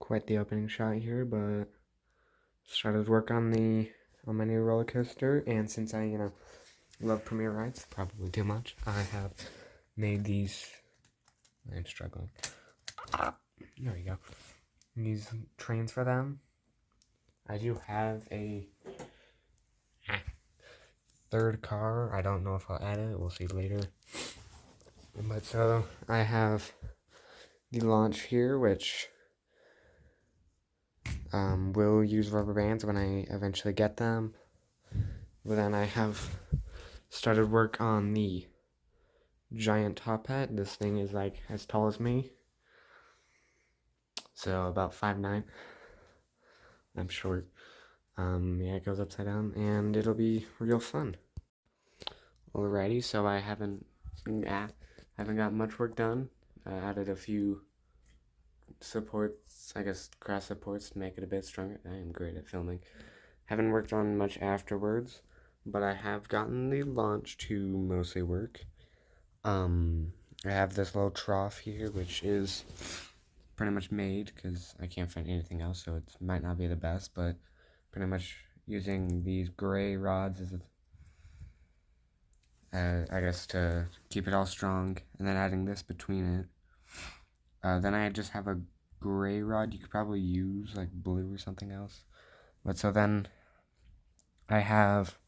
quite the opening shot here, but started work on my new roller coaster, and since I love Premier Rides probably too much, I have made these. I'm struggling. There we go. These trains for them. I do have a third car. I don't know if I'll add it. We'll see later. But so I have the launch here, which will use rubber bands when I eventually get them. But then I have started work on the giant top hat. This thing is like as tall as me, so about 5'9". I'm short. Yeah, it goes upside down, and it'll be real fun. Alrighty, so I haven't got much work done. I added a few supports, I guess cross supports, to make it a bit stronger. I am great at filming. Haven't worked on much afterwards, but I have gotten the launch to mostly work. I have this little trough here, which is pretty much made because I can't find anything else, so it might not be the best, but pretty much using these gray rods as I guess to keep it all strong, and then adding this between it. Then I just have a gray rod. You could probably use like blue or something else, but so then I have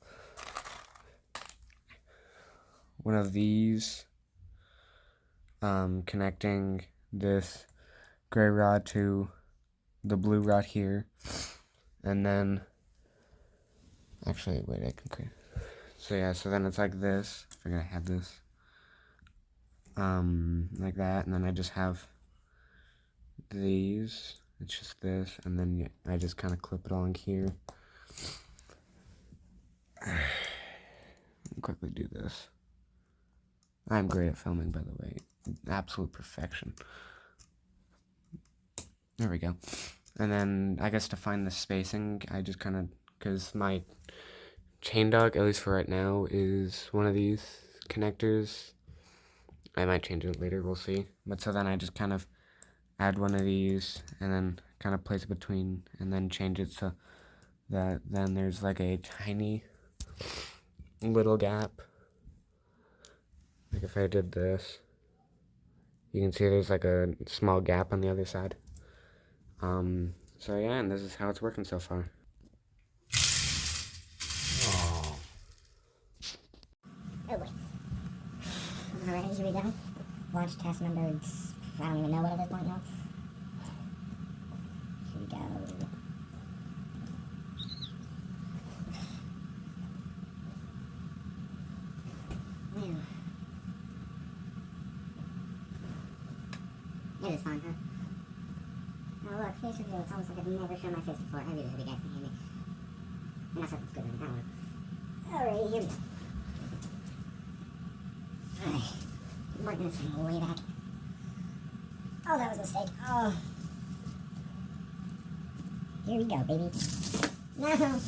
one of these connecting this gray rod to the blue rod here, and then actually wait, I can create. So yeah, so then it's like this. I figured I had this like that, and then I just have these. It's just this, and then I just kind of clip it on here. Quickly do this. I'm great at filming, by the way. Absolute perfection. There we go. And then I guess to find the spacing, I just kind of, because my chain dog, at least for right now, is one of these connectors. I might change it later, we'll see. But so then I just kind of add one of these and then kind of place it between and then change it so that then there's like a tiny little gap. Like if I did this, you can see there's like a small gap on the other side. So yeah, and this is how it's working so far. Oh boy. Alright, here we go. Launch test number, I don't even know what at this point now. Here we go. Wow. It is fun, huh? Oh look, face reveal. It's almost like I've never shown my face before. I really hope you guys can hear me. And that's something good, I don't know. Alright, here we go. Alright. Working this thing way back. Oh, that was a mistake. Oh. Here we go, baby. No!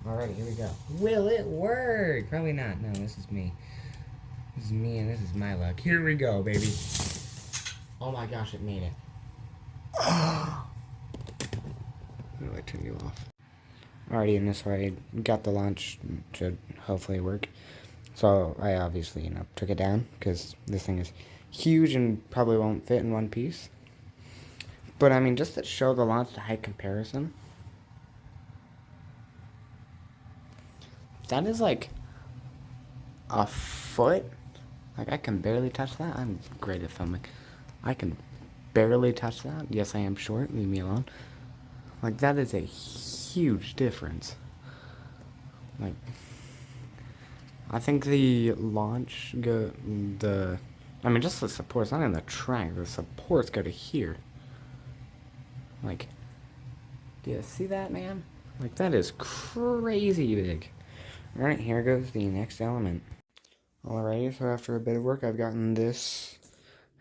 Alright, here we go. Will it work? Probably not. No, this is me. This is me and this is my luck. Here we go, baby. Oh my gosh, it made it. How do I turn you off? Alrighty, and this way I got the launch to hopefully work. So I obviously, took it down because this thing is huge and probably won't fit in one piece. But I mean, just to show the launch to height comparison, that is like a foot. Like I can barely touch that. I'm great at filming. I can barely touch that. Yes, I am short. Leave me alone. Like that is a huge difference. Like I think the launch I mean, just the supports, not in the track. The supports go to here. Like, do you see that, man? Like, that is crazy big. Alright, here goes the next element. Alrighty, so after a bit of work, I've gotten this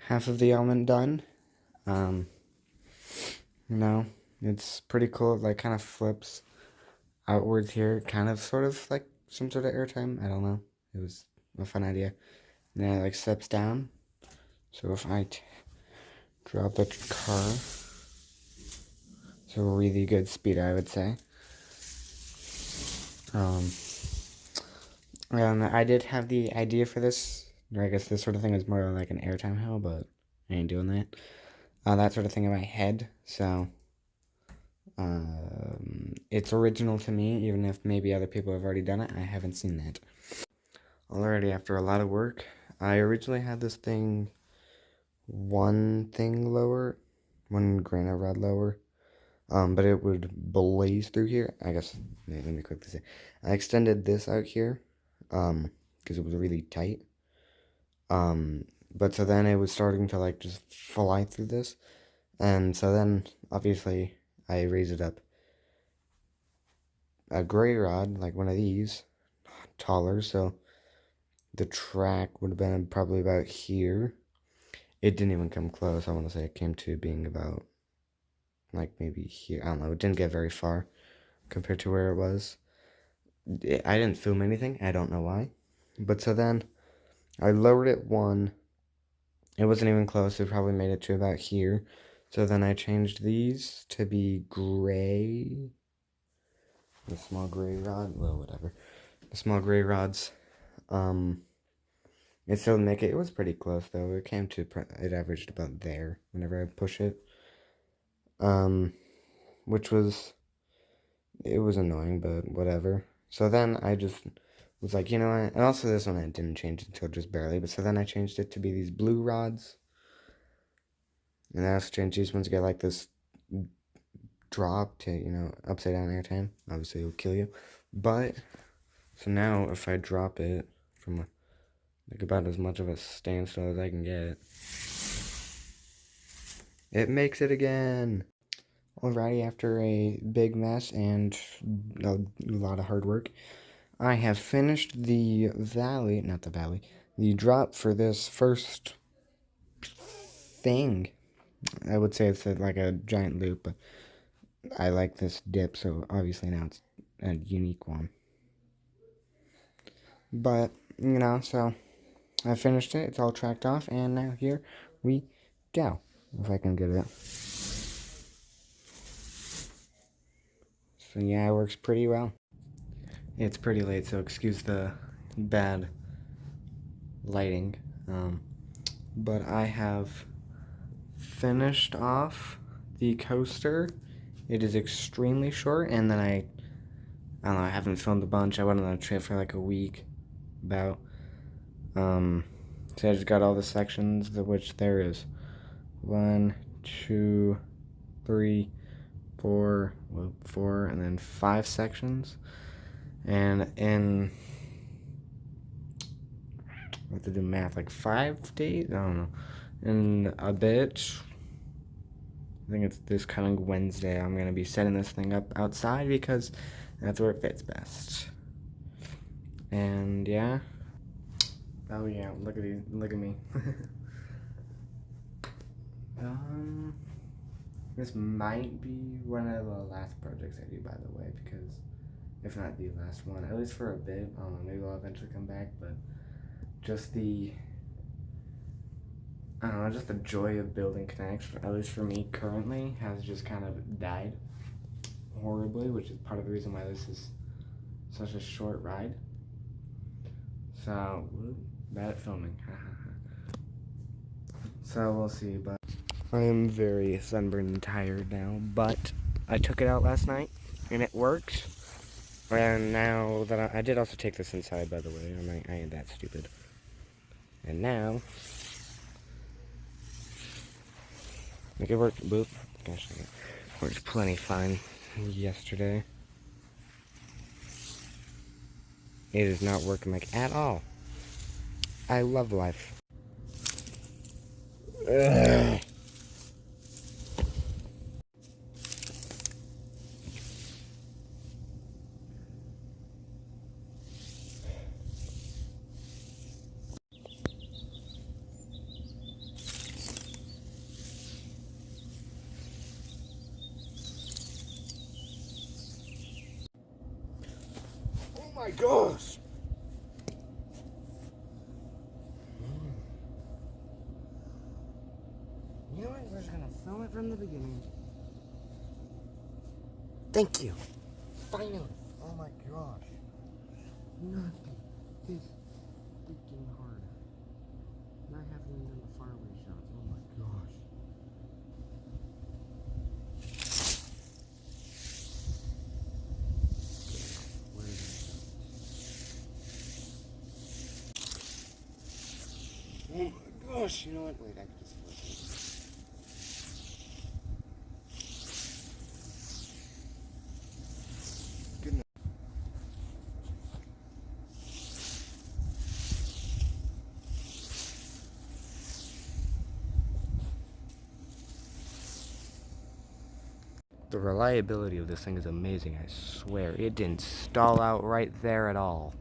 half of the element done. It's pretty cool. It, like, kind of flips outwards here. Kind of, sort of, like, some sort of airtime. I don't know. It was a fun idea. And then it, like, steps down. So if I drop the car, a really good speed, I would say. And I did have the idea for this, or I guess this sort of thing is more like an airtime hill, but I ain't doing that. That sort of thing in my head, so it's original to me, even if maybe other people have already done it. I haven't seen that. Already, after a lot of work, I originally had this thing one granite rod lower, but it would blaze through here. I guess, let me quickly say, I extended this out here, because it was really tight. But so then it was starting to like just fly through this, and so then obviously I raised it up a gray rod, like one of these, taller, so the track would have been probably about here. It didn't even come close. I want to say it came to being about like maybe here. I don't know. It didn't get very far compared to where it was. I didn't film anything. I don't know why. But so then I lowered it one. It wasn't even close. It probably made it to about here. So then I changed these to be gray. The small gray rod. Well, whatever. The small gray rods. It still make it. It was pretty close though. It came to it averaged about there whenever I push it. Which was it was annoying, but whatever. So then I just was like, you know what? And also this one I didn't change it until just barely. But so then I changed it to be these blue rods. And I also changed these ones to get like this drop to, upside down airtime. Obviously it'll kill you. But so now if I drop it from like about as much of a standstill as I can get, it makes it again. Alrighty, after a big mess and a lot of hard work, I have finished the the drop for this first thing. I would say it's like a giant loop, but I like this dip, so obviously now it's a unique one. But, so I finished it. It's all tracked off, and now here we go. If I can get it. So yeah, it works pretty well. It's pretty late, so excuse the bad lighting. But I have finished off the coaster. It is extremely short, and then I don't know, I haven't filmed a bunch. I went on a trip for like a week, about. So I just got all the sections, of which there is 1, 2, 3, 4, and then 5 sections. And in, I have to do math, like 5 days? I don't know. In a bit, I think it's this coming Wednesday, I'm going to be setting this thing up outside because that's where it fits best. And yeah. Oh yeah, look at me. This might be one of the last projects I do, by the way, because if not the last one, at least for a bit. I don't know, maybe I'll eventually come back, but just the joy of building K'NEX, at least for me currently, has just kind of died horribly, which is part of the reason why this is such a short ride. So, bad at filming. So we'll see, but I am very sunburned and tired now, but I took it out last night, and it worked. And now that I did also take this inside, by the way. I ain't that stupid. And now, like, it worked. Boop. Gosh, it worked plenty fine yesterday. It is not working like at all. I love life. Ugh. Oh my gosh! You know what? We're just gonna film it from the beginning. Thank you. Finally. Oh my gosh. Nothing is freaking hard. And I haven't even done the faraway shots. Oh my gosh. Where is it? Oh my gosh, you know what? Wait, I can just flip it. Goodness. The reliability of this thing is amazing, I swear. It didn't stall out right there at all.